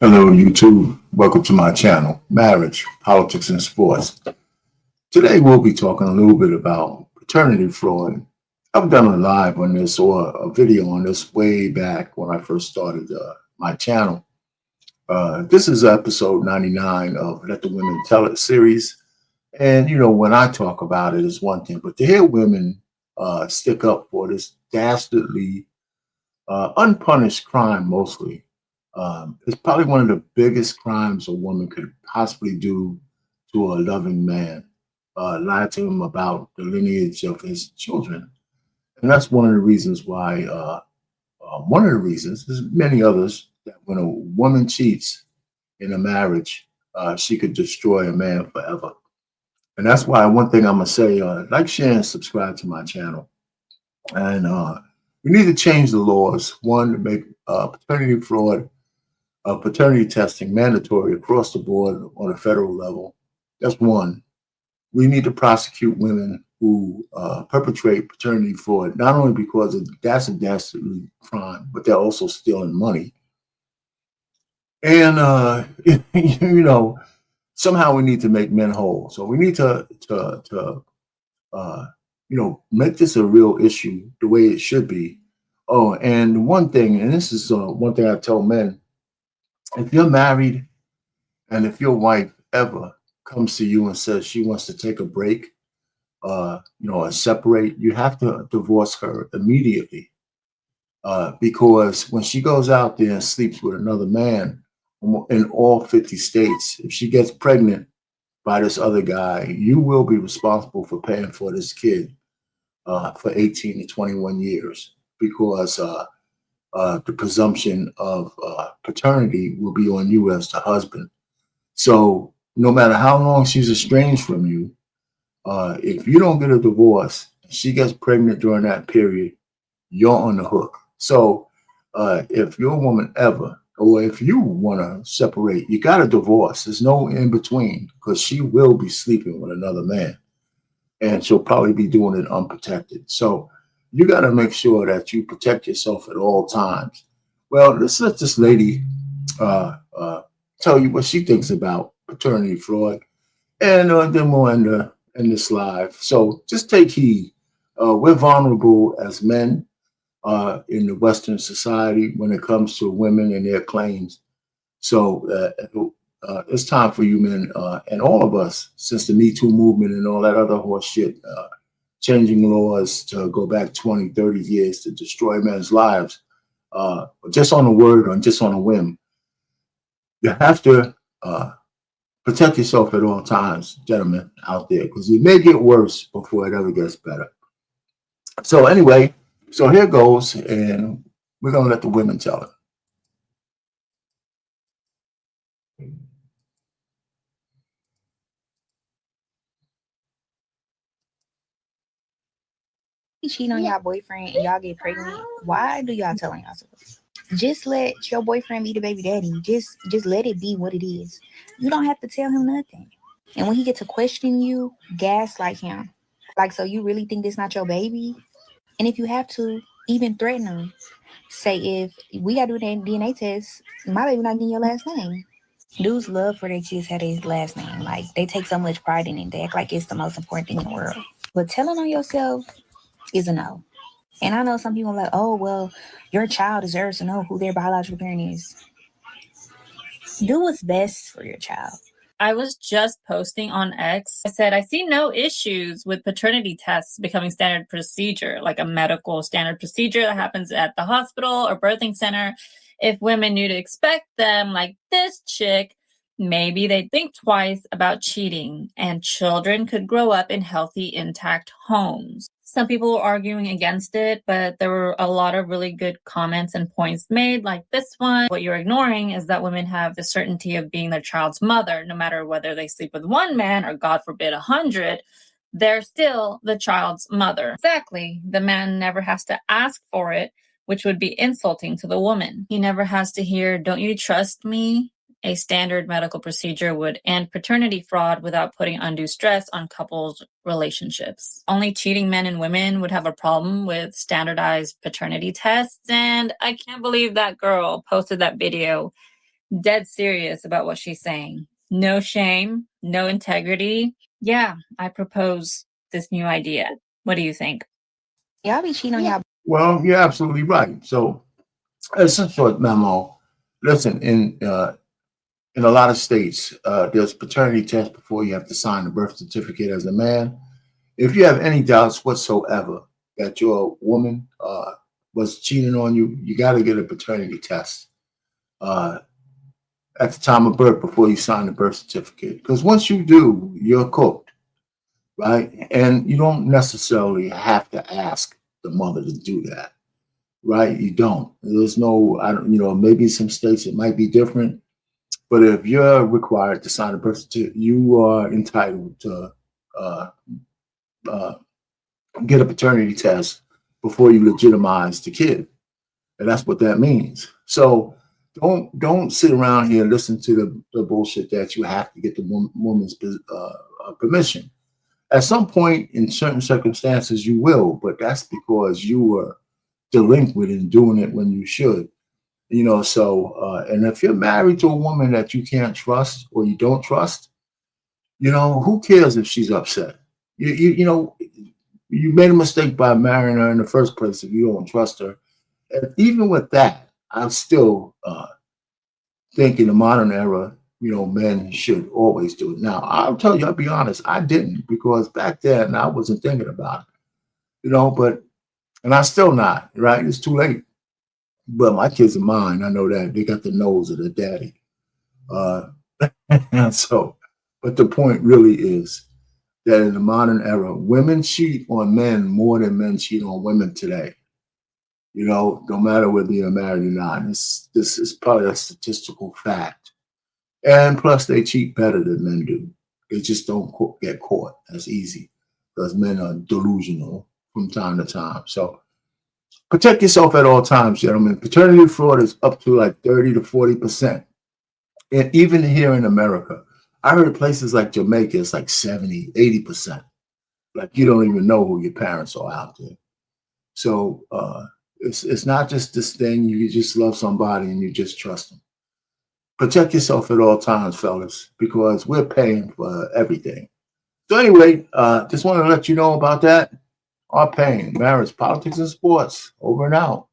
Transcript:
Hello, YouTube. Welcome to my channel, Marriage, Politics, and Sports. Today, we'll be talking a little bit about paternity fraud. I've done a live on this or a video on this way back when I first started my channel. This is episode 99 of Let the Women Tell It series. And, when I talk about it is one thing, but to hear women stick up for this dastardly, unpunished crime mostly, it's probably one of the biggest crimes a woman could possibly do to a loving man. Lie to him about the lineage of his children. And that's one of the reasons why, one of the reasons, there's many others, that when a woman cheats in a marriage, she could destroy a man forever. And that's why one thing I'm going to say, like, share, and subscribe to my channel. And we need to change the laws. One, to make paternity fraud, paternity testing mandatory across the board on a federal level. That's one. We need to prosecute women who perpetrate paternity fraud, not only because that's a dastardly crime, but they're also stealing money. And, somehow we need to make men whole. So we need to make this a real issue the way it should be. Oh, and one thing, and this is one thing I tell men, if you're married and if your wife ever comes to you and says she wants to take a break, and separate, you have to divorce her immediately. Because when she goes out there and sleeps with another man in all 50 states, if she gets pregnant by this other guy, you will be responsible for paying for this kid for 18 to 21 years, because the presumption of paternity will be on you as the husband. So no matter how long she's estranged from you, if you don't get a divorce, she gets pregnant during that period, you're on the hook. So if you're a woman ever, or if you want to separate, you got to divorce. There's no in between, because she will be sleeping with another man, and she'll probably be doing it unprotected. So you got to make sure that you protect yourself at all times. Well, let's let this lady tell you what she thinks about paternity fraud, and then we'll end this live. So just take heed. We're vulnerable as men in the Western society when it comes to women and their claims. So it's time for you men and all of us, since the Me Too movement and all that other horse shit, changing laws to go back 20, 30 years to destroy men's lives, just on a word or just on a whim. You have to protect yourself at all times, gentlemen out there, because it may get worse before it ever gets better. So anyway, so here goes, and we're going to let the women tell it. Cheat on y'all boyfriend and y'all get pregnant, why do y'all tell on yourselves? Just let your boyfriend be the baby daddy. Just let it be what it is. You don't have to tell him nothing. And when he gets to question you, gaslight him. Like, so you really think this not your baby? And if you have to, even threaten him. Say, if we gotta do that DNA test, my baby not getting your last name. Dudes love for their kids have their last name. Like, they take so much pride in it. They act like it's the most important thing in the world. But telling on yourself is a no. And I know some people are like, oh, well, your child deserves to know who their biological parent is. Do what's best for your child. I was just posting on X. I said, I see no issues with paternity tests becoming standard procedure, like a medical standard procedure that happens at the hospital or birthing center. If women knew to expect them, like this chick, maybe they'd think twice about cheating, and children could grow up in healthy, intact homes. Some people were arguing against it, but there were a lot of really good comments and points made, like this one. What you're ignoring is that women have the certainty of being their child's mother, no matter whether they sleep with one man or, God forbid, 100. They're still the child's mother. Exactly. The man never has to ask for it, which would be insulting to the woman. He never has to hear, don't you trust me? A standard medical procedure would end paternity fraud without putting undue stress on couples' relationships. Only cheating men and women would have a problem with standardized paternity tests, and I can't believe that girl posted that video dead serious about what she's saying. No shame, no integrity. Yeah, I propose this new idea. What do you think? Y'all be cheating on y'all. Well, you're absolutely right. So, as a short memo, listen, in a lot of states, there's paternity test before you have to sign the birth certificate as a man. If you have any doubts whatsoever that your woman was cheating on you, you got to get a paternity test uh, at the time of birth before you sign the birth certificate. Because once you do, you're cooked, right? And you don't necessarily have to ask the mother to do that, right? You don't. There's no, I don't, maybe some states it might be different, but if you're required to sign a birth certificate, you are entitled to uh, uh, get a paternity test before you legitimize the kid, and that's what that means. So don't sit around here and listen to the bullshit that you have to get the woman's permission. At some point, in certain circumstances, you will, but that's because you were delinquent in doing it when you should. So and if you're married to a woman that you can't trust or you don't trust, who cares if she's upset? You made a mistake by marrying her in the first place if you don't trust her. And even with that, I'm still think in the modern era, men should always do it. Now, I'll tell you, I'll be honest, I didn't, because back then I wasn't thinking about it, but, and I still not, right? It's too late. But my kids are mine. I know that they got the nose of their daddy. Uh, and so, but the point really is that in the modern era, women cheat on men more than men cheat on women today. No matter whether you're married or not. This is probably a statistical fact. And plus, they cheat better than men do. They just don't get caught as easy because men are delusional from time to time. So protect yourself at all times, gentlemen. Paternity fraud is up to like 30 to 40%. And even here in America, I heard places like Jamaica, it's like 70, 80%. Like you don't even know who your parents are out there. So it's not just this thing, you just love somebody and you just trust them. Protect yourself at all times, fellas, because we're paying for everything. So anyway, just want to let you know about that. Our pain, marriage, politics, and sports. Over and out.